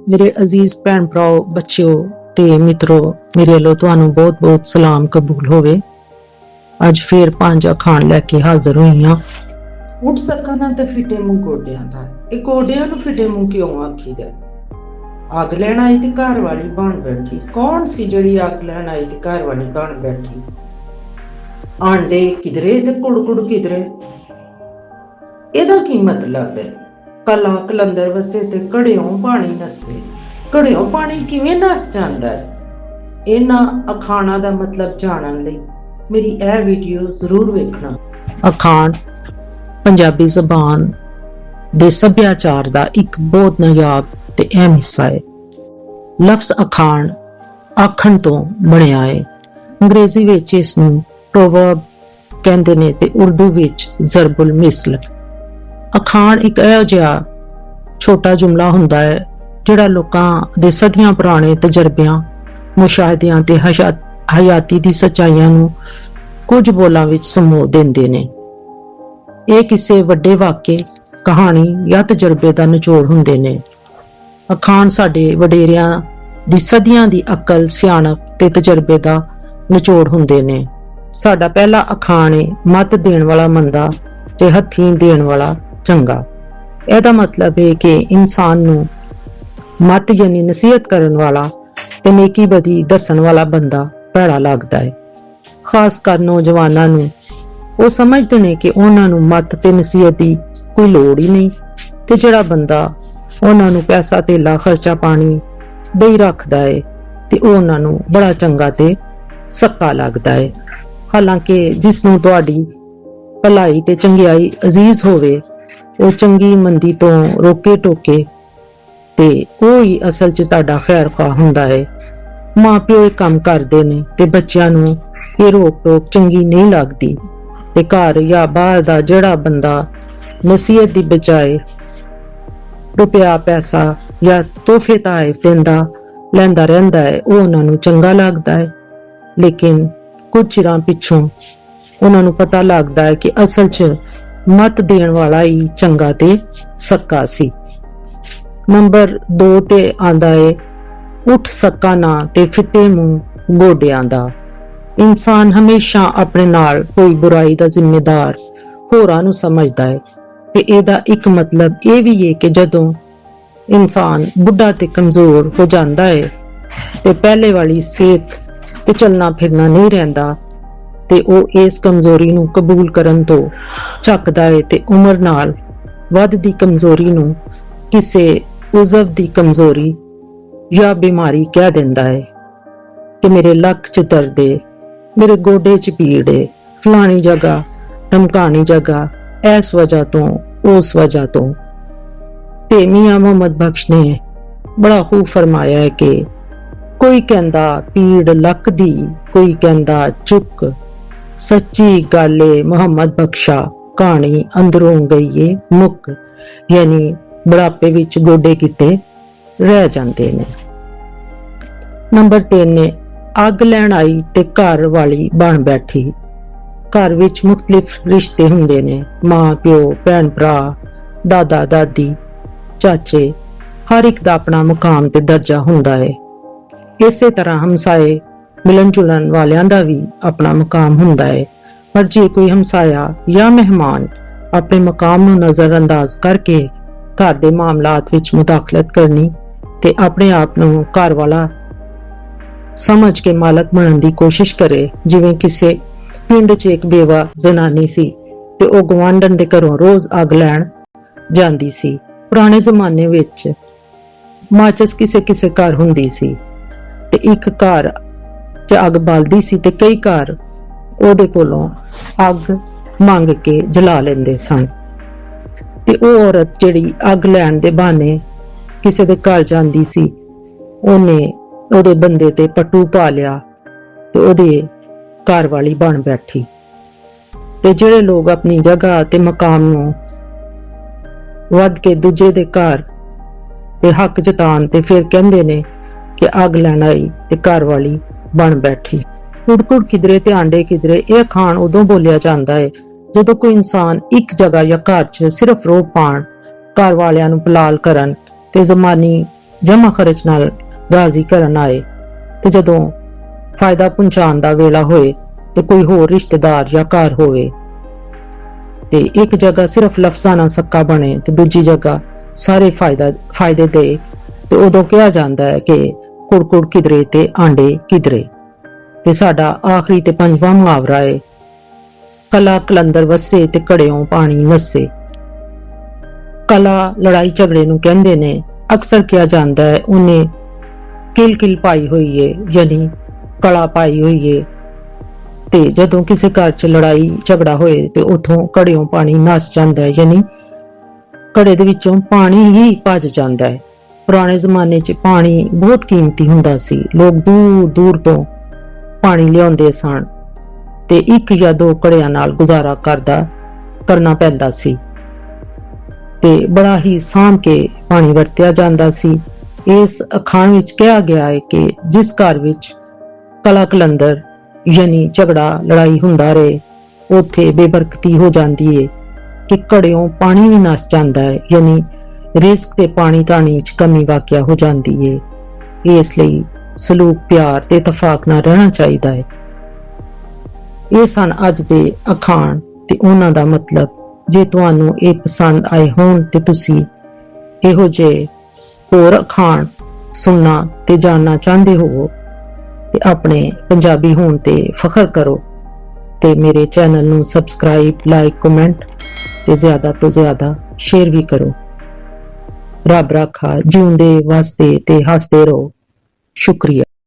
मेरे अजीज भैन भराओ बच्चों ते मित्रों, मेरे वालों तुहानू बहुत बहुत सलाम कबूल होवे। अज फिर 5 अखाण लैके हाजिर हुई हाँ। उठ सका ना ते फिटे मुंह गोडियां दा। ਇਹ ਗੋਡਿਆਂ ਨੂੰ ਫਿਟੇ ਮੂੰਹ ਕਿਉਂ ਆਖੀਦਾ? ਅੱਗ ਲੈਣ ਆਈ ਤੇ ਘਰ ਵਾਲੀ ਬਣ ਬੈਠੀ। ਕੌਣ ਸੀ ਜਿਹੜੀ ਅੱਗ ਲੈਣ ਆਈ ਤੇ ਘਰ ਵਾਲੀ ਬਣ ਬੈਠੀ? ਆਂਡੇ ਕਿਧਰੇ ਤੇ ਕੁੜਕੁੜ ਕਿਧਰੇ। ਇਹਦਾ ਕੀ ਮਤਲਬ ਹੈ? ਕਲਾ ਕਲੰਦਰ ਵਸੇ ਤੇ ਘੜਿਓਂ ਪਾਣੀ ਨਸੇ। ਘੜਿਓਂ ਪਾਣੀ ਕਿਵੇਂ ਨਸ ਜਾਂਦਾ ਹੈ? ਇਹਨਾਂ ਅਖਾਣਾਂ ਦਾ ਮਤਲਬ ਜਾਣਨ ਲਈ ਮੇਰੀ ਇਹ ਵੀਡੀਓ ਜ਼ਰੂਰ ਵੇਖਣਾ। ਅਖਾਣ ਪੰਜਾਬੀ ਜ਼ਬਾਨ ਦੇ ਸੱਭਿਆਚਾਰ ਦਾ ਇੱਕ ਬਹੁਤ ਨਾਯਾਬ ਤੇ ਅਹਿਮ ਹਿੱਸਾ ਹੈ। ਲਫ਼ਜ਼ ਅਖਾਣ ਆਖਣ ਤੋਂ ਬਣਿਆ ਹੈ। ਅੰਗਰੇਜ਼ੀ ਵਿੱਚ ਇਸ ਨੂੰ ਪ੍ਰੋਵਰਬ ਕਹਿੰਦੇ ਨੇ ਤੇ ਉਰਦੂ ਵਿੱਚ ਜ਼ਰਬੁਲ ਮਿਸਲ। ਅਖਾਣ ਇੱਕ ਇਹੋ ਜਿਹਾ ਛੋਟਾ ਜੁਮਲਾ ਹੁੰਦਾ ਹੈ ਜਿਹੜਾ ਲੋਕਾਂ ਦੇ ਸਦੀਆਂ ਪੁਰਾਣੇ ਤਜਰਬਿਆਂ, ਮੁਸ਼ਾਹਦਿਆਂ ਤੇ ਹਯਾਤੀ ਦੀ ਸੱਚਾਈਆਂ ਨੂੰ ਕੁਝ ਬੋਲਾਂ ਵਿੱਚ ਸਮੋ ਦਿੰਦੇ ਨੇ। ਇਹ ਕਿਸੇ ਵੱਡੇ ਵਾਕੇ, ਕਹਾਣੀ ਜਾਂ ਤਜਰਬੇ ਦਾ ਨਿਚੋੜ ਹੁੰਦੇ ਨੇ। ਅਖਾਣ ਸਾਡੇ ਵਡੇਰਿਆਂ ਦੀ ਸਦੀਆਂ ਦੀ ਅਕਲ, ਸਿਆਣਪ ਤੇ ਤਜਰਬੇ ਦਾ ਨਿਚੋੜ ਹੁੰਦੇ ਨੇ। ਸਾਡਾ ਪਹਿਲਾ ਅਖਾਣ ਹੈ, ਮੱਤ ਦੇਣ ਵਾਲਾ ਮੰਦਾ ਤੇ ਹੱਥੀਂ ਦੇਣ ਵਾਲਾ ਚੰਗਾ। ਇਹਦਾ ਮਤਲਬ ਹੈ ਕਿ ਇਨਸਾਨ ਨੂੰ ਮੱਤ ਯਾਨੀ ਨਸੀਹਤ ਕਰਨ ਵਾਲਾ ਤੇ ਨੇਕੀ ਬਦੀ ਦੱਸਣ ਵਾਲਾ ਬੰਦਾ ਭੈੜਾ ਲੱਗਦਾ ਹੈ। ਖਾਸ ਕਰ ਨੌਜਵਾਨਾਂ ਨੂੰ। ਉਹ ਸਮਝਦੇ ਨੇ ਕਿ ਉਹਨਾਂ ਨੂੰ ਮੱਤ ਤੇ ਨਸੀਹਤ ਦੀ ਕੋਈ ਲੋੜ ਹੀ ਨਹੀਂ, ਤੇ ਜਿਹੜਾ ਬੰਦਾ ਉਹਨਾਂ ਨੂੰ ਪੈਸਾ ਧੇਲਾ ਖਰਚਾ ਪਾਣੀ ਦੇਈ ਰੱਖਦਾ ਹੈ ਤੇ ਉਹ ਉਹਨਾਂ ਨੂੰ ਬੜਾ ਚੰਗਾ ਤੇ ਸੱਕਾ ਲੱਗਦਾ ਹੈ। ਹਾਲਾਂਕਿ ਜਿਸ ਨੂੰ ਤੁਹਾਡੀ ਭਲਾਈ ਤੇ ਚੰਗਿਆਈ ਅਜ਼ੀਜ਼ ਹੋਵੇ, ਉਹ ਚੰਗੀ ਮੰਦੀ ਤੋਂ ਰੋਕੇ ਟੋਕੇ ਤੇ ਉਹ ਹੀ ਅਸਲ 'ਚ ਤੁਹਾਡਾ ਖੈਰ ਖੁਆਹ ਹੁੰਦਾ ਹੈ। ਮਾਂ ਪਿਓ ਇਹ ਕੰਮ ਕਰਦੇ ਨੇ ਤੇ ਬੱਚਿਆਂ ਨੂੰ ਇਹ ਰੋਕ ਟੋਕ ਚੰਗੀ ਨਹੀਂ ਲੱਗਦੀ, ਤੇ ਘਰ ਜਾਂ ਬਾਹਰ ਦਾ ਜਿਹੜਾ ਬੰਦਾ ਨਸੀਹਤ ਦੀ ਬਜਾਏ ਰੁਪਿਆ ਪੈਸਾ ਜਾਂ ਤੋਹਫੇ ਤਾਇਫ ਦਿੰਦਾ ਲੈਂਦਾ ਰਹਿੰਦਾ ਹੈ, ਉਹ ਉਹਨਾਂ ਨੂੰ ਚੰਗਾ ਲੱਗਦਾ ਹੈ। ਲੇਕਿਨ ਕੁਝ ਚਿਰਾਂ ਪਿੱਛੋਂ ਉਹਨਾਂ ਨੂੰ ਪਤਾ ਲੱਗਦਾ ਹੈ ਕਿ ਅਸਲ 'ਚ ਮੱਤ ਦੇਣ ਵਾਲਾ ਹੀ ਚੰਗਾ ਤੇ ਸੱਕਾ ਸੀ। ਨੰਬਰ 2 ਤੇ ਆਂਦਾ ਹੈ, ਉੱਠ ਸੱਕਾ ਨਾ ਤੇ ਫਿੱਟੇ ਮੂੰਹ ਗੋਡਿਆਂ ਦਾ। ਇਨਸਾਨ ਹਮੇਸ਼ਾ ਆਪਣੇ ਨਾਲ ਕੋਈ ਬੁਰਾਈ ਦਾ ਜ਼ਿੰਮੇਦਾਰ ਹੋਰਾਂ ਨੂੰ ਸਮਝਦਾ ਹੈ, ਤੇ ਇਹਦਾ ਇੱਕ ਮਤਲਬ ਇਹ ਵੀ ਹੈ ਕਿ ਜਦੋਂ ਇਨਸਾਨ ਬੁੱਢਾ ਤੇ ਕਮਜ਼ੋਰ ਹੋ ਜਾਂਦਾ ਹੈ ਤੇ ਪਹਿਲੇ ਵਾਲੀ ਸਿਹਤ ਤੇ ਚੱਲਣਾ ਫਿਰਨਾ ਨਹੀਂ ਰਹਿੰਦਾ, ਤੇ ਉਹ ਇਸ ਕਮਜ਼ੋਰੀ ਨੂੰ ਕਬੂਲ ਕਰਨ ਤੋਂ ਝੱਕਦਾ ਹੈ ਤੇ ਉਮਰ ਨਾਲ ਵੱਧਦੀ ਕਮਜ਼ੋਰੀ ਨੂੰ ਕਿਸੇ ਉਜ਼ਵ ਦੀ ਕਮਜ਼ੋਰੀ ਜਾਂ ਬਿਮਾਰੀ ਕਹਿ ਦਿੰਦਾ ਹੈ ਕਿ ਮੇਰੇ ਲੱਕ 'ਚ ਦਰਦ ਹੈ, ਮੇਰੇ ਗੋਡੇ 'ਚ ਪੀੜ ਹੈ, ਫਲਾਣੀ ਜਗ੍ਹਾ ਢਮਕਾਣੀ ਜਗ੍ਹਾ, ਇਸ ਵਜ੍ਹਾ ਤੋਂ ਉਸ ਵਜ੍ਹਾ ਤੋਂ। ਤੇ ਮੀਆਂ ਮੁਹੰਮਦ ਬਖਸ਼ ਨੇ ਬੜਾ ਖੂਬ ਫਰਮਾਇਆ ਹੈ ਕਿ ਕੋਈ ਕਹਿੰਦਾ ਪੀੜ ਲੱਕ ਦੀ, ਕੋਈ ਕਹਿੰਦਾ ਚੁੱਕ, ਸੱਚੀ ਗੱਲ ਏ ਮੁਹੰਮਦ ਬਖਸ਼ਾ, ਕਹਾਣੀ ਅੰਦਰੋਂ ਗਈ ਏ ਮੁੱਕ। ਯਾਨੀ ਬੁਢਾਪੇ ਵਿੱਚ ਗੋਡੇ ਕਿਤੇ ਰਹਿ ਜਾਂਦੇ ਨੇ। ਨੰਬਰ 3 ਨੇ, ਅੱਗ ਲੈਣ ਆਈ ਤੇ ਘਰ ਵਾਲੀ ਬਣ ਬੈਠੀ। ਘਰ ਵਿੱਚ ਮੁਖਤਲਿਫ ਰਿਸ਼ਤੇ ਹੁੰਦੇ ਨੇ, ਮਾਂ ਪਿਓ, ਭੈਣ ਭਰਾ, ਦਾਦਾ ਦਾਦੀ, ਚਾਚੇ, ਹਰ ਇੱਕ ਦਾ ਆਪਣਾ ਮੁਕਾਮ ਤੇ ਦਰਜਾ ਹੁੰਦਾ ਹੈ। ਇਸੇ ਤਰ੍ਹਾਂ ਹਮਸਾਏ ਮਿਲਣ ਜੁਲਣ ਵਾਲਿਆਂ ਦਾ ਵੀ ਆਪਣਾ ਮੁਕਾਮ ਹੁੰਦਾ ਹੈ। ਪਰ ਜੇ ਕੋਈ ਹਮਸਾਇਆ ਜਾਂ ਮਹਿਮਾਨ ਆਪਣੇ ਮੁਕਾਮ ਨੂੰ ਨਜ਼ਰ ਅੰਦਾਜ਼ ਕਰਕੇ ਘਰ ਦੇ ਮਾਮਲਾਤ ਵਿੱਚ ਮੁਦਾਖਲਤ ਕਰਨੀ ਤੇ ਆਪਣੇ ਆਪ ਨੂੰ ਘਰ ਵਾਲਾ ਸਮਝ ਕੇ ਮਾਲਕ ਬਣਨ ਦੀ ਕੋਸ਼ਿਸ਼ ਕਰੇ, ਜਿਵੇਂ ਕਿਸੇ ਪਿੰਡ 'ਚ ਇੱਕ ਬੇਵਾ ਜ਼ਨਾਨੀ ਸੀ ਤੇ ਉਹ ਗਵਾਂਢਣ ਦੇ ਘਰੋਂ ਰੋਜ਼ ਅੱਗ ਲੈਣ ਜਾਂਦੀ ਸੀ। ਪੁਰਾਣੇ ਜ਼ਮਾਨੇ ਵਿੱਚ ਮਾਚਸ ਕਿਸੇ ਘਰ ਹੁੰਦੀ ਸੀ ਤੇ ਇੱਕ ਘਰ 'ਚ ਅੱਗ ਬਲਦੀ ਸੀ ਤੇ ਕਈ ਘਰ ਉਹਦੇ ਕੋਲੋਂ ਅੱਗ ਮੰਗ ਕੇ ਜਲਾ ਲੈਂਦੇ ਸਨ। ਤੇ ਉਹ ਔਰਤ ਜਿਹੜੀ ਅੱਗ ਲੈਣ ਦੇ ਬਹਾਨੇ ਕਿਸੇ ਦੇ ਘਰ ਜਾਂਦੀ ਸੀ, ਉਹਨੇ ਉਹਦੇ ਬੰਦੇ ਤੇ ਪੱਟੂ ਪਾ ਲਿਆ ਤੇ ਉਹਦੇ ਘਰ ਵਾਲੀ ਬਣ ਬੈਠੀ। ਤੇ ਜਿਹੜੇ ਲੋਕ ਆਪਣੀ ਜਗ੍ਹਾ ਤੇ ਮਕਾਮ ਨੂੰ ਵੱਧ ਕੇ ਦੂਜੇ ਦੇ ਘਰ ਤੇ ਹੱਕ ਜਤਾਨ ਤੇ ਫਿਰ ਕਹਿੰਦੇ ਨੇ ਕਿ ਅੱਗ ਲੈਣ ਆਈ ਤੇ ਘਰ ਵਾਲੀ ਬਣ ਬੈਠੀ। ਕੁੜਕੁੜ ਕਿਧਰੇ ਤੇ ਆਂਡੇ ਕਿਧਰੇ, ਇਹ ਅਖਾਣ ਉਦੋਂ ਬੋਲਿਆ ਜਾਂਦਾ ਹੈ ਜਦੋਂ ਕੋਈ ਇਨਸਾਨ ਇੱਕ ਜਗ੍ਹਾ ਜਾਂ ਘਰ 'ਚ ਸਿਰਫ ਰੋਹ ਪਾਣ, ਘਰ ਵਾਲਿਆਂ ਨੂੰ ਪਲਾਲ ਕਰਨ ਤੇ ਜ਼ਮਾਨੀ ਜਮਾ ਖਰਚ ਨਾਲ ਰਾਜ਼ੀ ਕਰਨ ਆਏ ਤੇ ਜਦੋਂ ਫਾਇਦਾ ਪਹੁੰਚਾਉਣ ਦਾ ਵੇਲਾ ਹੋਏ ਤੇ ਕੋਈ ਹੋਰ ਰਿਸ਼ਤੇਦਾਰ ਜਾਂ ਘਰ ਹੋਵੇ ਤੇ ਇੱਕ ਜਗ੍ਹਾ ਸਿਰਫ ਲਫ਼ਜ਼ਾਂ ਨਾਲ ਸੱਕਾ ਬਣੇ ਤੇ ਦੂਜੀ ਜਗ੍ਹਾ ਸਾਰੇ ਫਾਇਦੇ ਦੇ ਤੇ ਉਦੋਂ ਕਿਹਾ ਜਾਂਦਾ ਹੈ ਕਿ ਕੁੜ ਕਿਧਰੇ ਤੇ ਆਂਡੇ ਕਿਧਰੇ। ਤੇ ਸਾਡਾ ਆਖਰੀ ਤੇ ਪੰਜਵਾਂ ਮੁਹਾਵਰਾ ਹੈ, ਕਲਾ ਕਲੰਦਰ ਵਸੇ ਤੇ ਘੜਿਓਂ ਪਾਣੀ ਨਸੇ। ਕਲਾ ਲੜਾਈ ਝਗੜੇ ਨੂੰ ਕਹਿੰਦੇ ਨੇ। ਅਕਸਰ ਕਿਹਾ ਜਾਂਦਾ ਹੈ ਉਹਨੇ ਕਿਲ ਪਾਈ ਹੋਈ ਏ, ਯਾਨੀ ਕਲਾ ਪਾਈ ਹੋਈ ਏ। ਤੇ ਜਦੋਂ ਕਿਸੇ ਘਰ 'ਚ ਲੜਾਈ ਝਗੜਾ ਹੋਏ ਤੇ ਉਥੋਂ ਘੜਿਓਂ ਪਾਣੀ ਨਸ ਜਾਂਦਾ ਹੈ, ਯਾਨੀ ਘੜੇ ਦੇ ਵਿੱਚੋਂ ਪਾਣੀ ਹੀ ਭੱਜ ਜਾਂਦਾ ਹੈ। ਪੁਰਾਣੇ ਜ਼ਮਾਨੇ 'ਚ ਪਾਣੀ ਬਹੁਤ ਕੀਮਤੀ ਹੁੰਦਾ ਸੀ। ਲੋਕ ਦੂਰ ਦੂਰ ਤੋਂ ਪਾਣੀ ਲਿਆਉਂਦੇ ਸਨ ਤੇ ਇੱਕ ਜਾਂ ਦੋ ਘੜਿਆਂ ਨਾਲ ਗੁਜ਼ਾਰਾ ਕਰਨਾ ਪੈਂਦਾ ਸੀ ਤੇ ਬੜਾ ਹੀ ਸਾਂਭ ਕੇ ਪਾਣੀ ਵਰਤਿਆ ਜਾਂਦਾ ਸੀ। ਇਸ ਅਖਾਣ ਵਿੱਚ ਕਿਹਾ ਗਿਆ ਹੈ ਕਿ ਜਿਸ ਘਰ ਵਿੱਚ ਕਲਾ ਕਲੰਦਰ ਯਾਨੀ ਝਗੜਾ ਲੜਾਈ ਹੁੰਦਾ ਰਹੇ ਉੱਥੇ ਬੇਬਰਕਤੀ ਹੋ ਜਾਂਦੀ ਹੈ ਕਿ ਘੜਿਓਂ ਪਾਣੀ ਵੀ ਨਸ ਜਾਂਦਾ ਹੈ, ਯਾਨੀ ਰਿਜ਼ਕ ਤੇ ਪਾਣੀ ਧਾਣੀ 'ਚ ਕਮੀ ਵਾਕਿਆ ਹੋ ਜਾਂਦੀ ਹੈ। ਇਸ ਲਈ ਸਲੂਕ ਪਿਆਰ ਤੇ ਇਤਫਾਕ ਨਾਲ ਰਹਿਣਾ ਚਾਹੀਦਾ ਹੈ। ਇਹ ਸਨ ਅੱਜ ਦੇ ਅਖਾਣ ਤੇ ਉਹਨਾਂ ਦਾ ਮਤਲਬ। ਜੇ ਤੁਹਾਨੂੰ ਇਹ ਪਸੰਦ ਆਏ ਹੋਣ ਤੇ ਤੁਸੀਂ ਇਹੋ ਜਿਹੇ ਹੋਰ ਅਖਾਣ ਸੁਣਨਾ ਤੇ ਜਾਣਨਾ ਚਾਹੁੰਦੇ ਹੋ ਤੇ ਆਪਣੇ ਪੰਜਾਬੀ ਹੋਣ ਤੇ ਫਖਰ ਕਰੋ ਤੇ ਮੇਰੇ ਚੈਨਲ ਨੂੰ ਸਬਸਕ੍ਰਾਈਬ, ਲਾਈਕ, ਕਮੈਂਟ ਤੇ ਜ਼ਿਆਦਾ ਤੋਂ ਜ਼ਿਆਦਾ ਸ਼ੇਅਰ ਵੀ ਕਰੋ। ਰੱਬ ਰਾਖਾ, ਜਿਉਂਦੇ ਵਸਦੇ ਤੇ ਹੱਸਦੇ ਰਹੋ। ਸ਼ੁਕਰੀਆ।